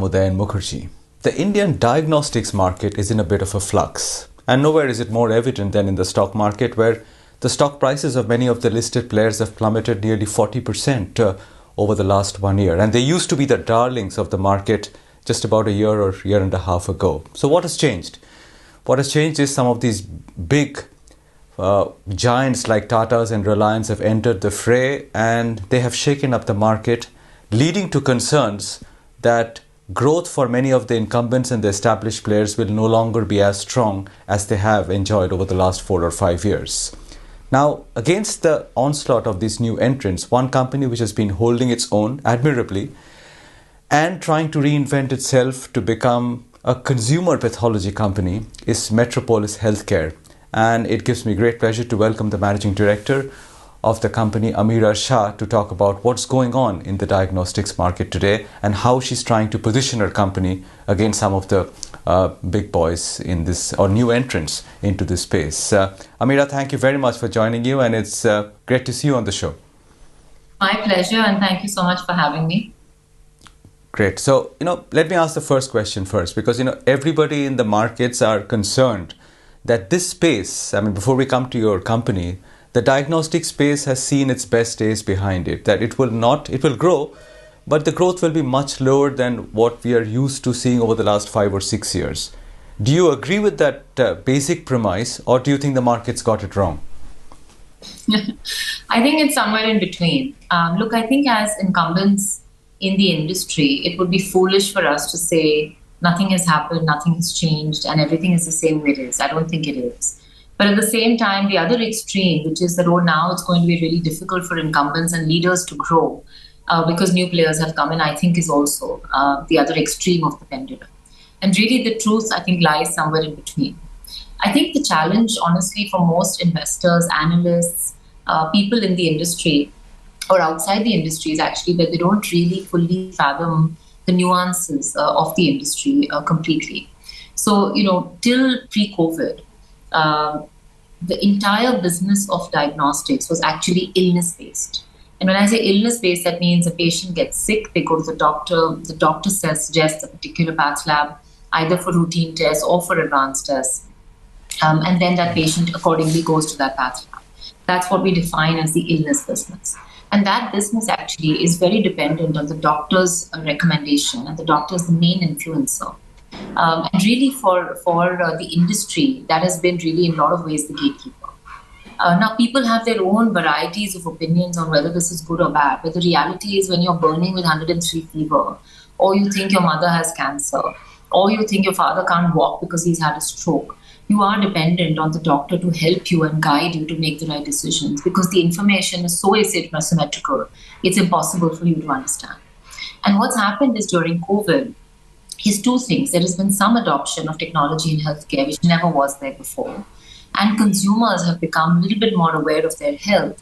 Udayan Mukherjee. The Indian diagnostics market is in a bit of a flux, and nowhere is it more evident than in the stock market, where the stock prices of many of the listed players have plummeted nearly 40% over the last 1 year, and they used to be the darlings of the market just about a year or year and a half ago. So what has changed? What has changed is some of these big giants like Tata's and Reliance have entered the fray, and they have shaken up the market, leading to concerns that growth for many of the incumbents and the established players will no longer be as strong as they have enjoyed over the last 4 or 5 years. Now, against the onslaught of these new entrants, one company which has been holding its own admirably and trying to reinvent itself to become a consumer pathology company is Metropolis Healthcare. And it gives me great pleasure to welcome the managing director of the company, Ameera Shah, to talk about what's going on in the diagnostics market today and how she's trying to position her company against some of the big boys in this, or new entrants into this space. Ameera, thank you very much for joining you, and it's great to see you on the show. My pleasure, and thank you so much for having me. Great. So, let me ask the first question first, because, everybody in the markets are concerned that this space, before we come to your company, the diagnostic space has seen its best days behind it, that it will grow, but the growth will be much lower than what we are used to seeing over the last 5 or 6 years. Do you agree with that basic premise, or do you think the market's got it wrong? I think it's somewhere in between. Look, I think as incumbents in the industry, it would be foolish for us to say nothing has happened, nothing has changed, and everything is the same way it is. I don't think it is. But at the same time, the other extreme, which is that, now it's going to be really difficult for incumbents and leaders to grow because new players have come in, I think is also the other extreme of the pendulum. And really the truth, I think, lies somewhere in between. I think the challenge, honestly, for most investors, analysts, people in the industry or outside the industry is actually that they don't really fully fathom the nuances of the industry completely. So, till pre-COVID, the entire business of diagnostics was actually illness-based. And when I say illness-based, that means a patient gets sick, they go to the doctor suggests a particular path lab, either for routine tests or for advanced tests. And then that patient accordingly goes to that path lab. That's what we define as the illness business. And that business actually is very dependent on the doctor's recommendation, and the doctor is the main influencer. And really for the industry, that has been really in a lot of ways the gatekeeper. Now, people have their own varieties of opinions on whether this is good or bad, but the reality is when you're burning with 103 fever, or you think your mother has cancer, or you think your father can't walk because he's had a stroke, you are dependent on the doctor to help you and guide you to make the right decisions, because the information is so asymmetrical, it's impossible for you to understand. And what's happened is during COVID, is two things. There has been some adoption of technology in healthcare, which never was there before. And consumers have become a little bit more aware of their health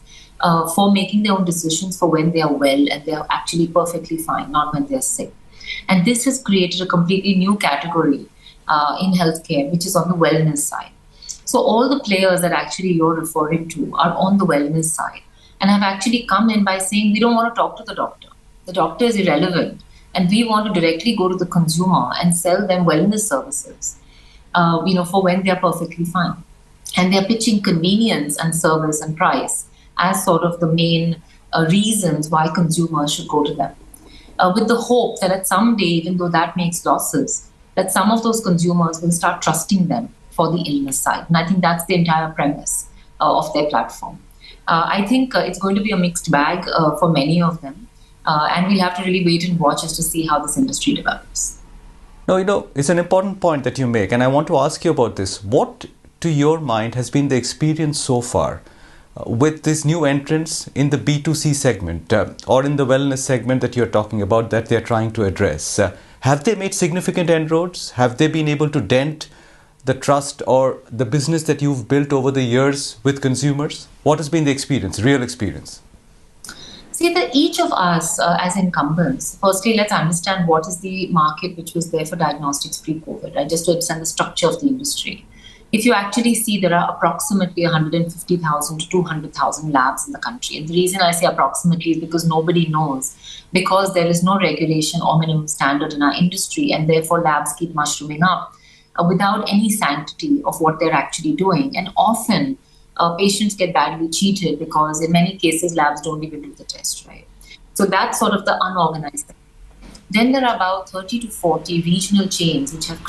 for making their own decisions for when they are well and they are actually perfectly fine, not when they're sick. And this has created a completely new category in healthcare, which is on the wellness side. So all the players that actually you're referring to are on the wellness side and have actually come in by saying, we don't want to talk to the doctor. The doctor is irrelevant. And we want to directly go to the consumer and sell them wellness services, for when they're perfectly fine. And they're pitching convenience and service and price as sort of the main reasons why consumers should go to them. With the hope that at some day, even though that makes losses, that some of those consumers will start trusting them for the illness side. And I think that's the entire premise of their platform. I think it's going to be a mixed bag for many of them. And we'll have to really wait and watch as to see how this industry develops. No, it's an important point that you make, and I want to ask you about this. What, to your mind, has been the experience so far with this new entrants in the B2C segment or in the wellness segment that you're talking about that they're trying to address? Have they made significant inroads? Have they been able to dent the trust or the business that you've built over the years with consumers? What has been the experience, real experience? See, that each of us as incumbents, firstly, let's understand what is the market which was there for diagnostics pre-COVID, right? Just to understand the structure of the industry. if you actually see, there are approximately 150,000 to 200,000 labs in the country. And the reason I say approximately is because nobody knows, because there is no regulation or minimum standard in our industry, and therefore labs keep mushrooming up without any sanctity of what they're actually doing. And often patients get badly cheated because in many cases labs don't even do the test, right? So that's sort of the unorganized thing. Then there are about 30 to 40 regional chains which have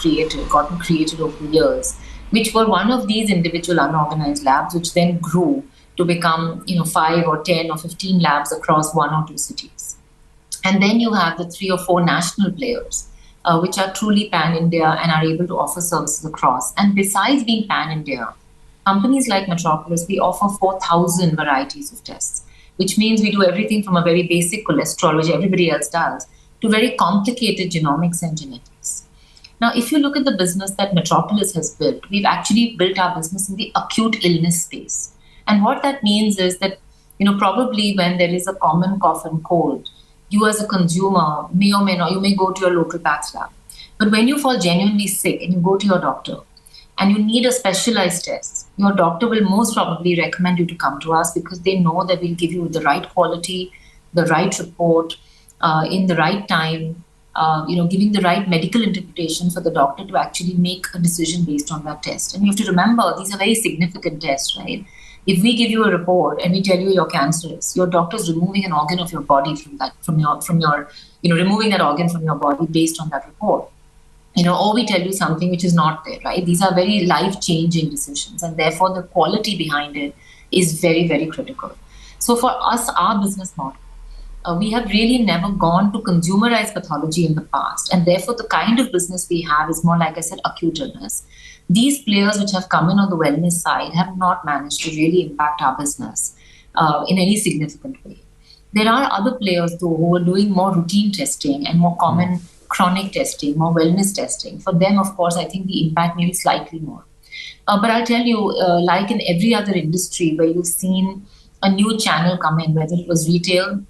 gotten created over the years, which were one of these individual unorganized labs, which then grew to become 5 or 10 or 15 labs across 1 or 2 cities. And then you have the 3 or 4 national players, which are truly pan-India and are able to offer services across. And besides being pan-India, companies like Metropolis, we offer 4,000 varieties of tests, which means we do everything from a very basic cholesterol, which everybody else does, to very complicated genomics and genetics. Now, if you look at the business that Metropolis has built, we've actually built our business in the acute illness space. And what that means is that, probably when there is a common cough and cold, you as a consumer may or may not, you may go to your local path lab. But when you fall genuinely sick and you go to your doctor and you need a specialized test, your doctor will most probably recommend you to come to us because they know that we'll give you the right quality, the right report, in the right time, giving the right medical interpretation for the doctor to actually make a decision based on that test. And you have to remember, these are very significant tests, right? If we give you a report and we tell you you're cancerous, your doctor is removing an organ of your body removing that organ from your body based on that report. Or we tell you something which is not there, right? These are very life-changing decisions, and therefore the quality behind it is very, very critical. So for us, our business model, we have really never gone to consumerize pathology in the past. And therefore, the kind of business we have is more, like I said, acute illness. These players which have come in on the wellness side have not managed to really impact our business in any significant way. There are other players, though, who are doing more routine testing and more common chronic testing, more wellness testing. For them, of course, I think the impact may be slightly more. But I'll tell you, like in every other industry where you've seen a new channel come in, whether it was retail,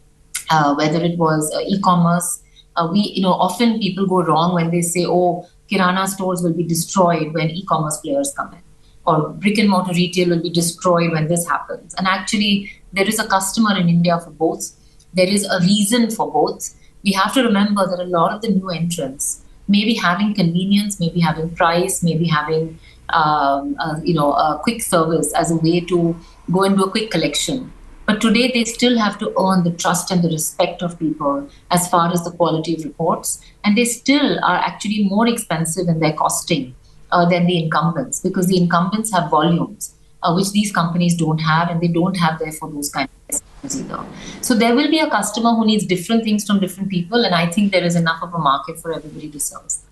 whether it was e-commerce, often people go wrong when they say, oh, Kirana stores will be destroyed when e-commerce players come in, or brick and mortar retail will be destroyed when this happens. And actually, there is a customer in India for both. There is a reason for both. We have to remember that a lot of the new entrants may be having convenience, maybe having price, maybe having a quick service as a way to go and do a quick collection. But today, they still have to earn the trust and the respect of people as far as the quality of reports. And they still are actually more expensive in their costing than the incumbents, because the incumbents have volumes, which these companies don't have, and they don't have, therefore, those kind of systems either. So there will be a customer who needs different things from different people, and I think there is enough of a market for everybody to service.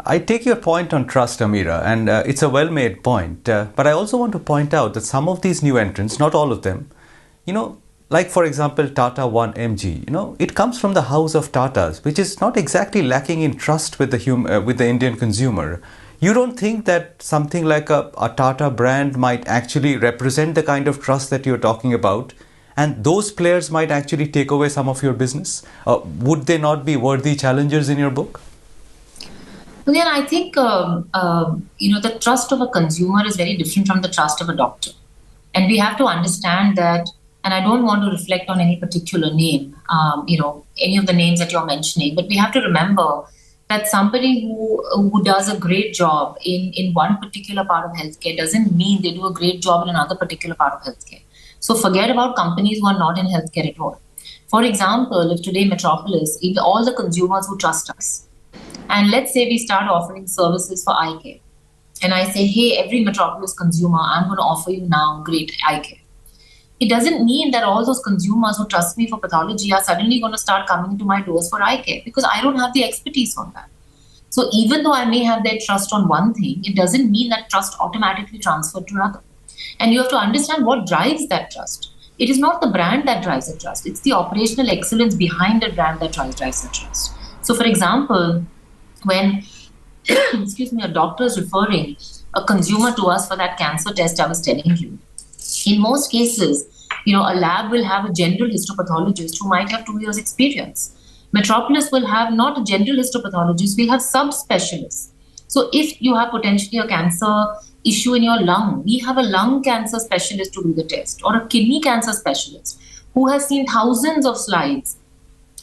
I take your point on trust, Ameera, and it's a well-made point. But I also want to point out that some of these new entrants, not all of them, like for example, Tata 1 MG, it comes from the house of Tatas, which is not exactly lacking in trust with the Indian consumer. You don't think that something like a Tata brand might actually represent the kind of trust that you're talking about, and those players might actually take away some of your business? Would they not be worthy challengers in your book? Again, I think the trust of a consumer is very different from the trust of a doctor, and we have to understand that. And I don't want to reflect on any particular name, any of the names that you're mentioning, but we have to remember that somebody who does a great job in one particular part of healthcare doesn't mean they do a great job in another particular part of healthcare. So forget about companies who are not in healthcare at all. For example, if today Metropolis, if all the consumers who trust us, and let's say we start offering services for eye care, and I say, hey, every Metropolis consumer, I'm going to offer you now great eye care. It doesn't mean that all those consumers who trust me for pathology are suddenly going to start coming to my doors for eye care, because I don't have the expertise on that. So even though I may have their trust on one thing, it doesn't mean that trust automatically transferred to another. And you have to understand what drives that trust. It is not the brand that drives the trust. It's the operational excellence behind the brand that drives the trust. So for example, when a doctor is referring a consumer to us for that cancer test I was telling you, in most cases, a lab will have a general histopathologist who might have 2 years experience. Metropolis will have not a general histopathologist, we'll have subspecialists. So if you have potentially a cancer issue in your lung, we have a lung cancer specialist to do the test, or a kidney cancer specialist who has seen thousands of slides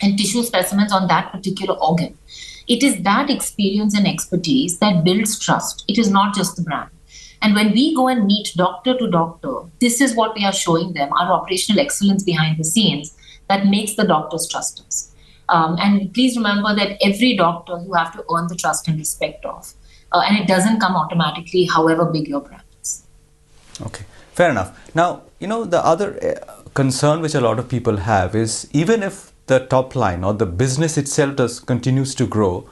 and tissue specimens on that particular organ. It is that experience and expertise that builds trust. It is not just the brand. And when we go and meet doctor to doctor, this is what we are showing them, our operational excellence behind the scenes that makes the doctors trust us. And please remember that every doctor you have to earn the trust and respect of. And it doesn't come automatically, however big your brand is. Okay, fair enough. Now, the other concern which a lot of people have is, even if the top line or the business itself continues to grow,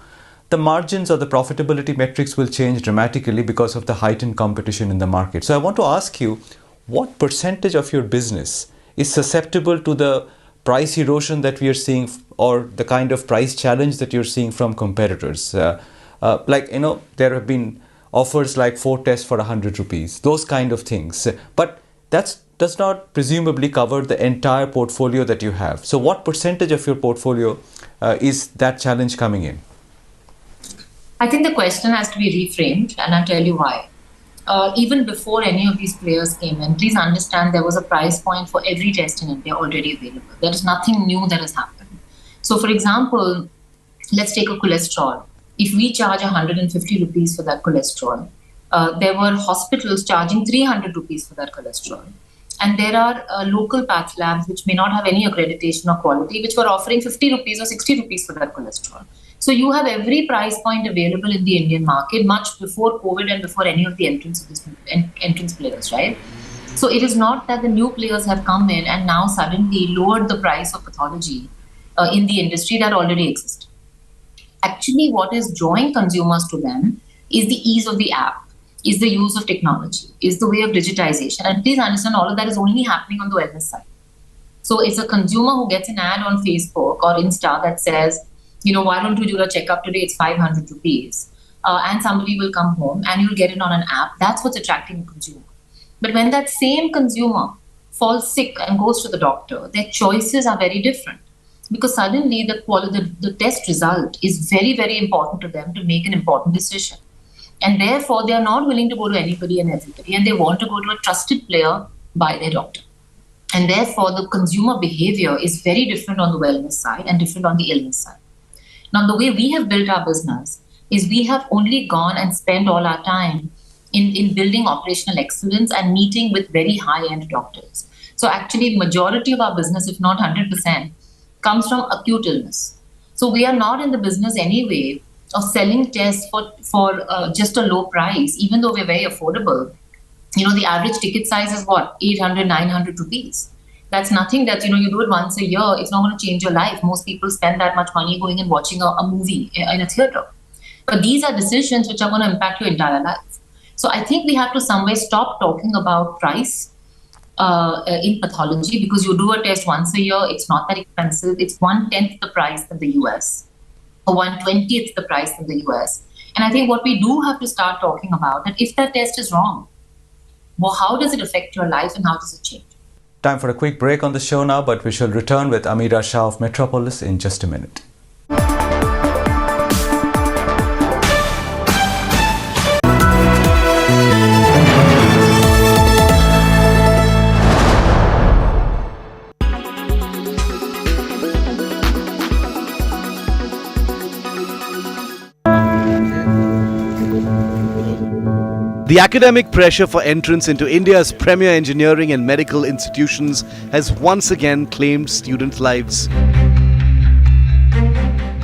the margins or the profitability metrics will change dramatically because of the heightened competition in the market. So I want to ask you, what percentage of your business is susceptible to the price erosion that we are seeing, or the kind of price challenge that you're seeing from competitors? There have been offers like 4 tests for 100 rupees, those kind of things. But that does not presumably cover the entire portfolio that you have. So what percentage of your portfolio is that challenge coming in? I think the question has to be reframed, and I'll tell you why. Even before any of these players came in, please understand there was a price point for every test in India already available. There is nothing new that has happened. So, for example, let's take a cholesterol. If we charge 150 rupees for that cholesterol, there were hospitals charging 300 rupees for that cholesterol. And there are local path labs which may not have any accreditation or quality, which were offering 50 rupees or 60 rupees for that cholesterol. So you have every price point available in the Indian market much before COVID and before any of the entrance players, right? So it is not that the new players have come in and now suddenly lowered the price of pathology in the industry that already existed. Actually, what is drawing consumers to them is the ease of the app, is the use of technology, is the way of digitization. And please understand, all of that is only happening on the wellness side. So it's a consumer who gets an ad on Facebook or Insta that says, why don't you do a checkup today? It's 500 rupees. And somebody will come home and you'll get it on an app. That's what's attracting the consumer. But when that same consumer falls sick and goes to the doctor, their choices are very different. Because suddenly the test result is very, very important to them to make an important decision. And therefore, they are not willing to go to anybody and everybody. And they want to go to a trusted player by their doctor. And therefore, the consumer behavior is very different on the wellness side and different on the illness side. Now, the way we have built our business is we have only gone and spent all our time in building operational excellence and meeting with very high-end doctors. So actually, majority of our business, if not 100%, comes from acute illness. So we are not in the business anyway of selling tests for just a low price, even though we're very affordable. The average ticket size is what? 800, 900 rupees. That's nothing that, you do it once a year. It's not going to change your life. Most people spend that much money going and watching a movie in a theater. But these are decisions which are going to impact your entire life. So I think we have to somewhere stop talking about price in pathology, because you do a test once a year. It's not that expensive. It's 1/10 the price than the US, or 1/20th the price than the US. And I think what we do have to start talking about, that if that test is wrong, well, how does it affect your life and how does it change? Time for a quick break on the show now, but we shall return with Ameera Shah of Metropolis in just a minute. The academic pressure for entrance into India's premier engineering and medical institutions has once again claimed student lives.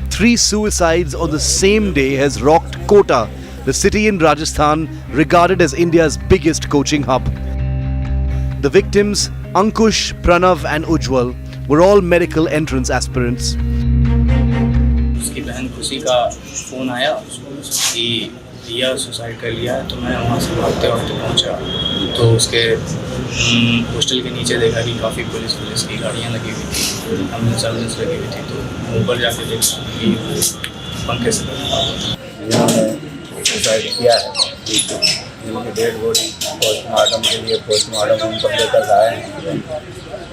3 suicides on the same day has rocked Kota, the city in Rajasthan regarded as India's biggest coaching hub. The victims, Ankush, Pranav and Ujjwal, were all medical entrance aspirants. उसकी बहन खुशी का phone आया कि रिया suicide कर लिया है, तो मैं वहाँ से भागते भागते पहुँचा तो उसके हॉस्टल के नीचे देखा कि काफ़ी पुलिस की गाड़ियाँ लगी हुई थी, एम्बुलेंस लगी हुई थी, तो ऊपर जाके देखा कि वो पंखे से सुसाइड किया है। उनकी डेड बॉडी पोस्टमार्टम के लिए पोस्टमार्टम हम कब तक आए हैं,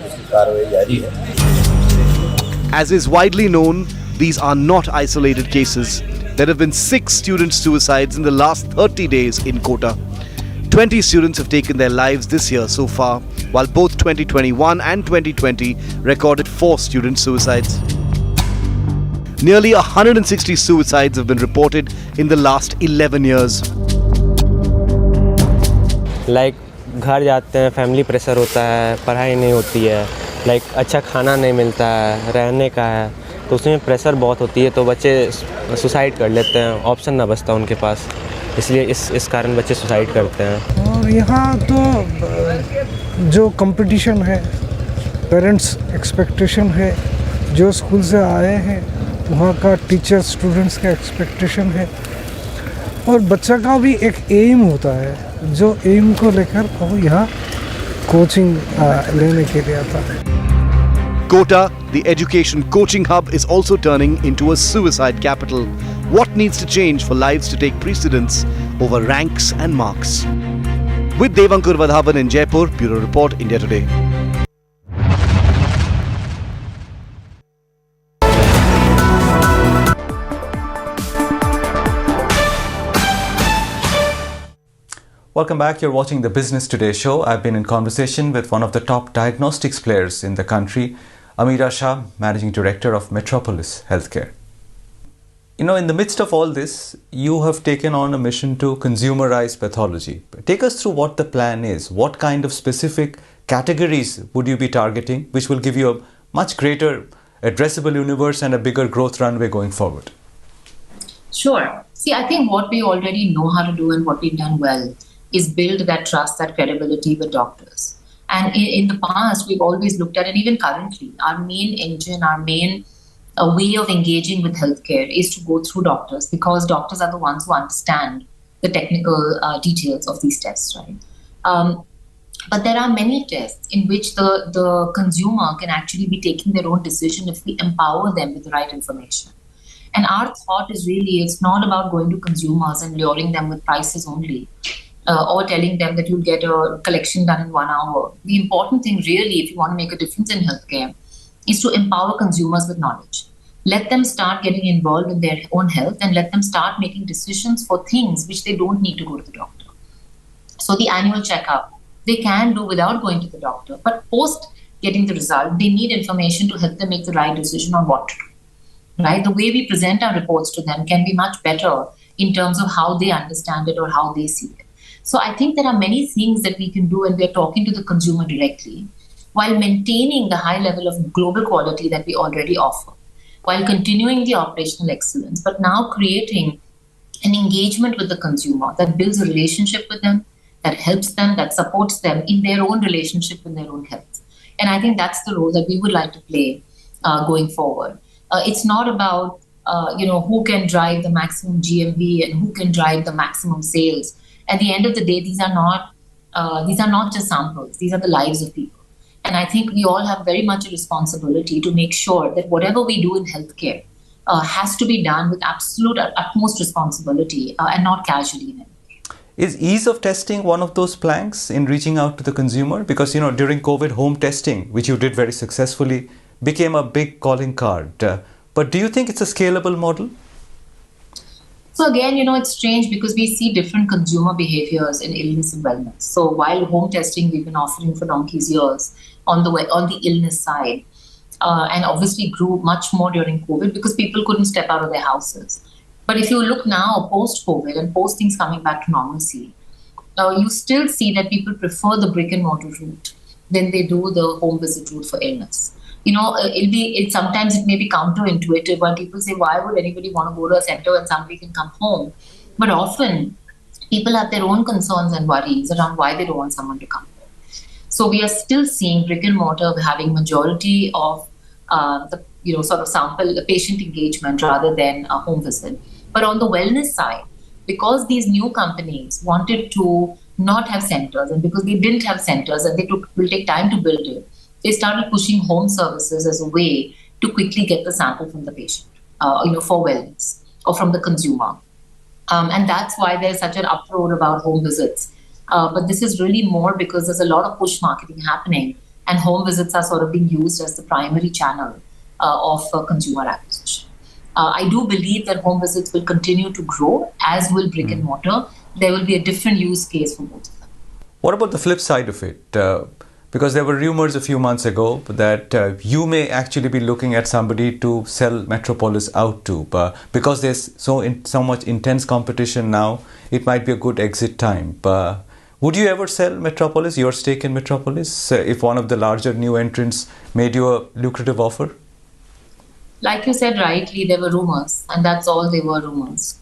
इसकी कार्रवाई जारी है। As is widely known, these are not isolated cases. There have been 6 student suicides in the last 30 days in Kota. 20 students have taken their lives this year so far, while both 2021 and 2020 recorded 4 student suicides. Nearly 160 suicides have been reported in the last 11 years. घर जाते हैं, family pressure होता है, पढ़ाई नहीं होती है, अच्छा खाना नहीं मिलता है, रहने का है, तो उसमें प्रेशर बहुत होती है, तो बच्चे सुसाइड कर लेते हैं, ऑप्शन ना बचता उनके पास, इसलिए इस कारण बच्चे सुसाइड करते हैं। और यहाँ तो जो कंपटीशन है, पेरेंट्स एक्सपेक्टेशन है, जो स्कूल से आए हैं वहाँ का टीचर स्टूडेंट्स का एक्सपेक्टेशन है, और बच्चा का भी एक एम होता है, जो एम को लेकर वो यहाँ कोचिंग लेने के लिए आता है। Kota, the education coaching hub, is also turning into a suicide capital. What needs to change for lives to take precedence over ranks and marks? With Devankur Vadhavan in Jaipur, Bureau Report, India Today. Welcome back. You're watching the Business Today show. I've been in conversation with one of the top diagnostics players in the country, Ameera Shah, Managing Director of Metropolis Healthcare. In the midst of all this, you have taken on a mission to consumerize pathology. Take us through what the plan is. What kind of specific categories would you be targeting, which will give you a much greater addressable universe and a bigger growth runway going forward? Sure. See, I think what we already know how to do and what we've done well is build that trust, that credibility with doctors. And in the past, we've always looked at, and even currently, our main engine, our main way of engaging with healthcare is to go through doctors, because doctors are the ones who understand the technical details of these tests, right? But there are many tests in which the consumer can actually be taking their own decision if we empower them with the right information. And our thought is really, it's not about going to consumers and luring them with prices only. Or telling them that you'll get a collection done in 1 hour. The important thing really, if you want to make a difference in healthcare, is to empower consumers with knowledge. Let them start getting involved in their own health and let them start making decisions for things which they don't need to go to the doctor. So the annual checkup, they can do without going to the doctor, but post getting the result, they need information to help them make the right decision on what to do. Right? The way we present our reports to them can be much better in terms of how they understand it or how they see it. So I think there are many things that we can do, and we're talking to the consumer directly while maintaining the high level of global quality that we already offer, while continuing the operational excellence, but now creating an engagement with the consumer that builds a relationship with them, that helps them, that supports them in their own relationship with their own health. And I think that's the role that we would like to play going forward. It's not about who can drive the maximum GMV and who can drive the maximum sales. At the end of the day, these are not just samples. These are the lives of people. And I think we all have very much a responsibility to make sure that whatever we do in healthcare has to be done with absolute utmost responsibility and not casually in it. Is ease of testing one of those planks in reaching out to the consumer? Because, during COVID, home testing, which you did very successfully, became a big calling card. But do you think it's a scalable model? So again, it's strange because we see different consumer behaviors in illness and wellness. So while home testing we've been offering for donkey's years on the illness side, and obviously grew much more during COVID because people couldn't step out of their houses. But if you look now post-COVID and post things coming back to normalcy, you still see that people prefer the brick and mortar route than they do the home visit route for illness. Sometimes it may be counterintuitive when people say, why would anybody want to go to a center when somebody can come home? But often people have their own concerns and worries around why they don't want someone to come home. So we are still seeing brick and mortar having majority of the patient engagement rather than a home visit. But on the wellness side, because these new companies wanted to not have centers, and because they didn't have centers and will take time to build it, they started pushing home services as a way to quickly get the sample from the patient, for wellness or from the consumer. And that's why there's such an uproar about home visits. But this is really more because there's a lot of push marketing happening, and home visits are sort of being used as the primary channel of consumer acquisition. I do believe that home visits will continue to grow, as will brick and mortar. There will be a different use case for both of them. What about the flip side of it? Because there were rumors a few months ago that you may actually be looking at somebody to sell Metropolis out to. Because there's so much intense competition now, it might be a good exit time. Would you ever sell Metropolis, your stake in Metropolis, if one of the larger new entrants made you a lucrative offer? Like you said rightly, there were rumors, and that's all, they were rumors.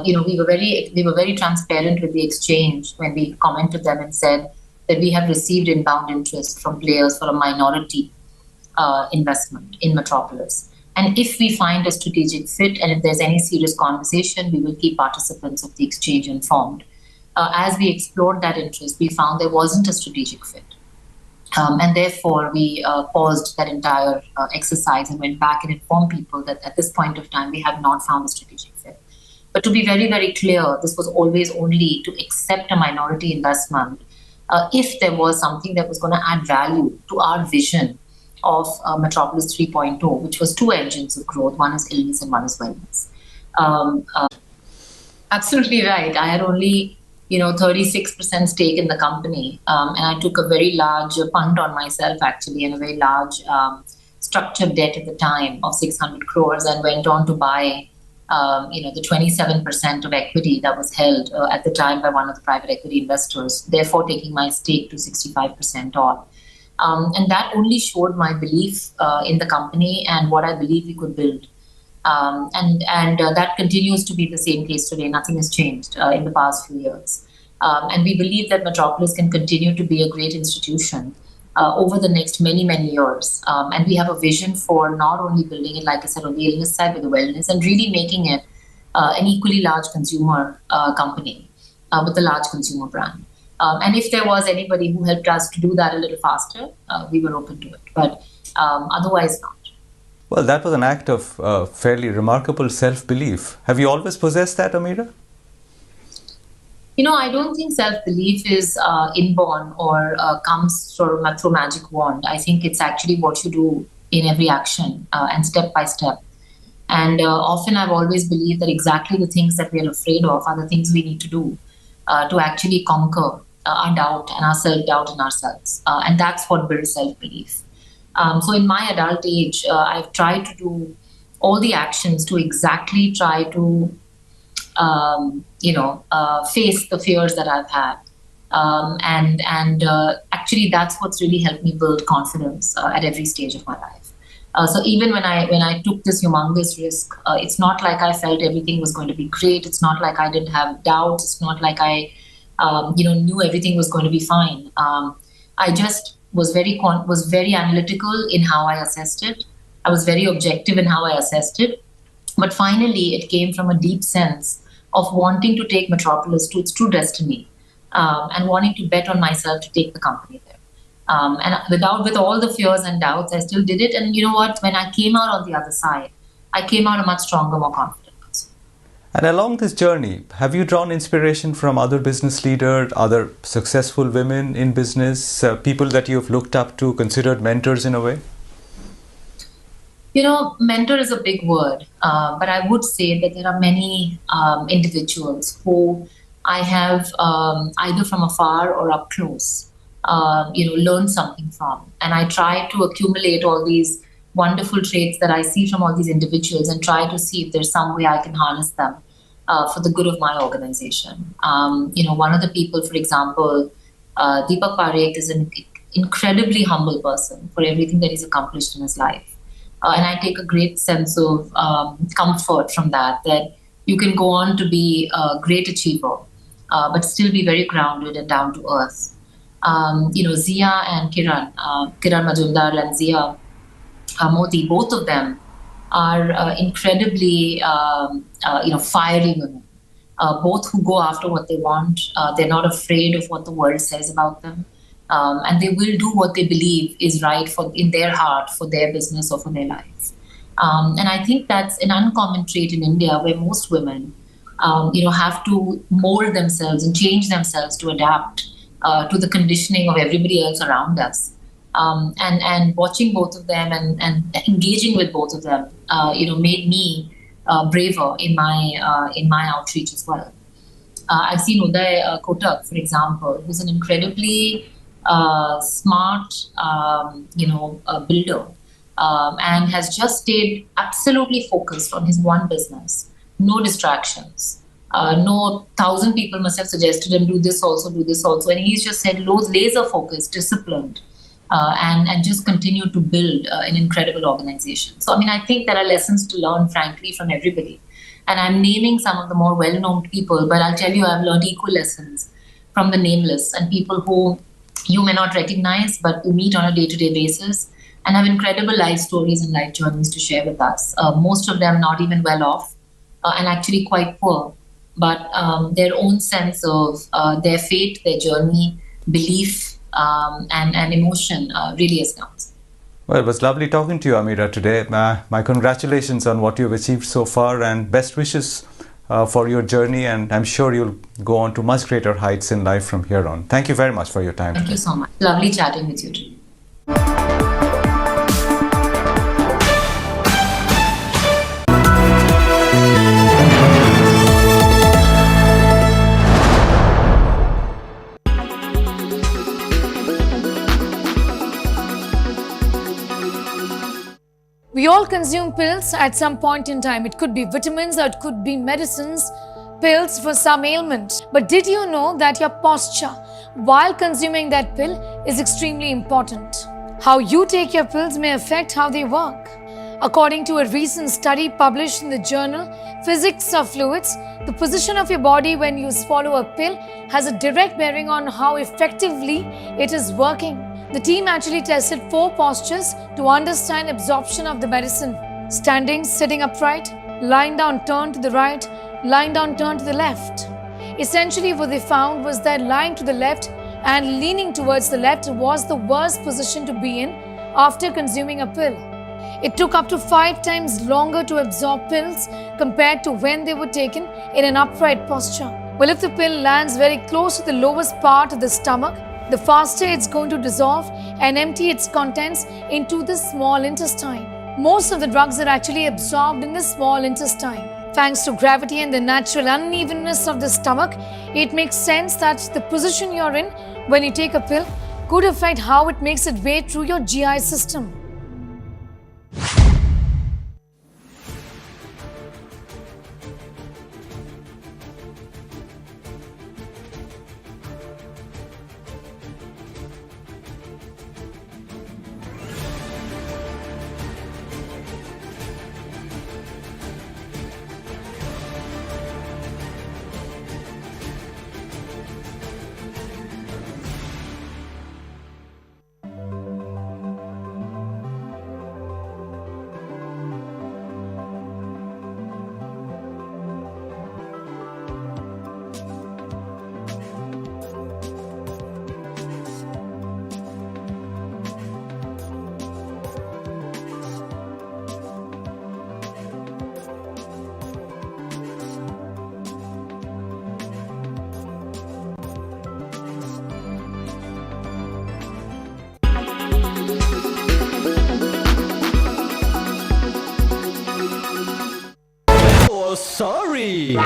We were very transparent with the exchange when we commented them and said that we have received inbound interest from players for a minority investment in Metropolis. And if we find a strategic fit and if there's any serious conversation, we will keep participants of the exchange informed. As we explored that interest, we found there wasn't a strategic fit. And therefore, we paused that entire exercise and went back and informed people that at this point of time, we have not found a strategic fit. But to be very, very clear, this was always only to accept a minority investment if there was something that was going to add value to our vision of Metropolis 3.0, which was two engines of growth. One is illness and one is wellness. Absolutely right. I had only 36% stake in the company. And I took a very large punt on myself, actually, and a very large structured debt at the time of 600 crores and went on to buy, the 27% of equity that was held at the time by one of the private equity investors, therefore taking my stake to 65% odd. And that only showed my belief in the company and what I believe we could build. And that continues to be the same case today. Nothing has changed in the past few years. And we believe that Metropolis can continue to be a great institution over the next many, many years. And we have a vision for not only building it, like I said, on the illness side, but the wellness, and really making it an equally large consumer company with a large consumer brand. And if there was anybody who helped us to do that a little faster, we were open to it. But otherwise not. Well, that was an act of fairly remarkable self-belief. Have you always possessed that, Ameera? I don't think self-belief is inborn or comes sort of through magic wand. I think it's actually what you do in every action and step by step. And often I've always believed that exactly the things that we're afraid of are the things we need to do to actually conquer our doubt and our self-doubt in ourselves. And that's what builds self-belief. So in my adult age, I've tried to do all the actions to exactly try to, face the fears that I've had. Actually, that's what's really helped me build confidence at every stage of my life. So even when I took this humongous risk, it's not like I felt everything was going to be great. It's not like I didn't have doubts. It's not like I, knew everything was going to be fine. I just was very analytical in how I assessed it. I was very objective in how I assessed it. But finally, it came from a deep sense of wanting to take Metropolis to its true destiny and wanting to bet on myself to take the company there. And with all the fears and doubts, I still did it. And you know what? When I came out on the other side, I came out a much stronger, more confident person. And along this journey, have you drawn inspiration from other business leaders, other successful women in business, people that you've looked up to, considered mentors in a way? Mentor is a big word, but I would say that there are many individuals who I have either from afar or up close, learned something from. And I try to accumulate all these wonderful traits that I see from all these individuals and try to see if there's some way I can harness them for the good of my organization. One of the people, for example, Deepak Parekh, is an incredibly humble person for everything that he's accomplished in his life. And I take a great sense of comfort from that you can go on to be a great achiever, but still be very grounded and down to earth. Zia and Kiran Majumdar and Zia Modi, both of them are incredibly, fiery women. Both who go after what they want. They're not afraid of what the world says about them. And they will do what they believe is right in their heart, for their business or for their life. And I think that's an uncommon trait in India, where most women, have to mold themselves and change themselves to adapt to the conditioning of everybody else around us. And watching both of them and engaging with both of them, made me braver in my outreach as well. I've seen Udayan Kotak, for example, who's an incredibly smart, builder, and has just stayed absolutely focused on his one business. No distractions. No 1,000 people must have suggested him do this also, and he's just said laser focused, disciplined, and just continue to build an incredible organization. So, I mean, I think there are lessons to learn, frankly, from everybody. And I'm naming some of the more well-known people, but I'll tell you, I've learned equal lessons from the nameless and people who you may not recognize, but who meet on a day-to-day basis and have incredible life stories and life journeys to share with us. Most of them not even well off and actually quite poor, but their own sense of their fate, their journey, belief, and emotion really astounds. Well, it was lovely talking to you, Ameera, today. My congratulations on what you've achieved so far, and best wishes for your journey, and I'm sure you'll go on to much greater heights in life from here on. Thank you very much for your time Thank today. you so much. Lovely chatting with you today. We all consume pills at some point in time. It could be vitamins or it could be medicines, pills for some ailment. But did you know that your posture while consuming that pill is extremely important? How you take your pills may affect how they work. According to a recent study published in the journal Physics of Fluids, the position of your body when you swallow a pill has a direct bearing on how effectively it is working. The team actually tested 4 postures to understand absorption of the medicine: standing, sitting upright, lying down, turn to the right, lying down, turn to the left. Essentially, what they found was that lying to the left and leaning towards the left was the worst position to be in after consuming a pill. It took up to 5 times longer to absorb pills compared to when they were taken in an upright posture. Well, if the pill lands very close to the lowest part of the stomach, the faster it's going to dissolve and empty its contents into the small intestine. Most of the drugs are actually absorbed in the small intestine. Thanks to gravity and the natural unevenness of the stomach, it makes sense that the position you're in when you take a pill could affect how it makes its way through your GI system. Sorry.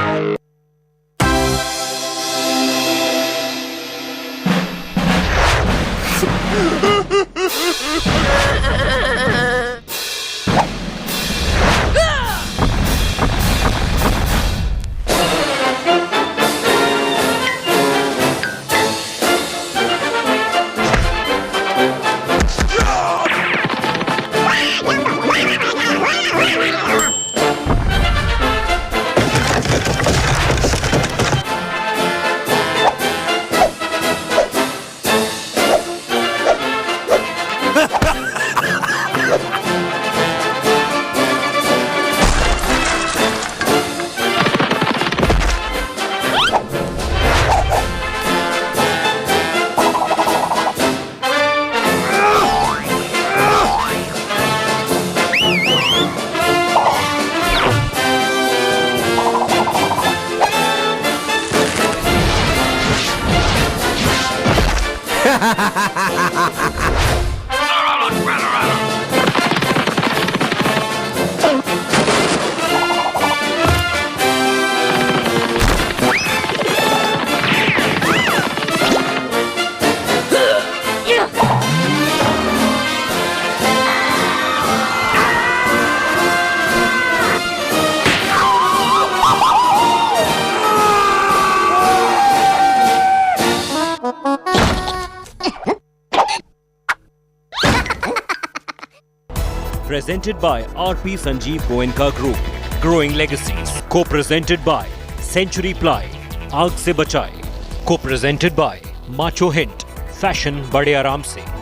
Presented by RP Sanjeev Goenka Group. Growing Legacies. Co-presented by Century Ply. आग से बचाए. Co-presented by Macho Hint. Fashion बड़े आराम से.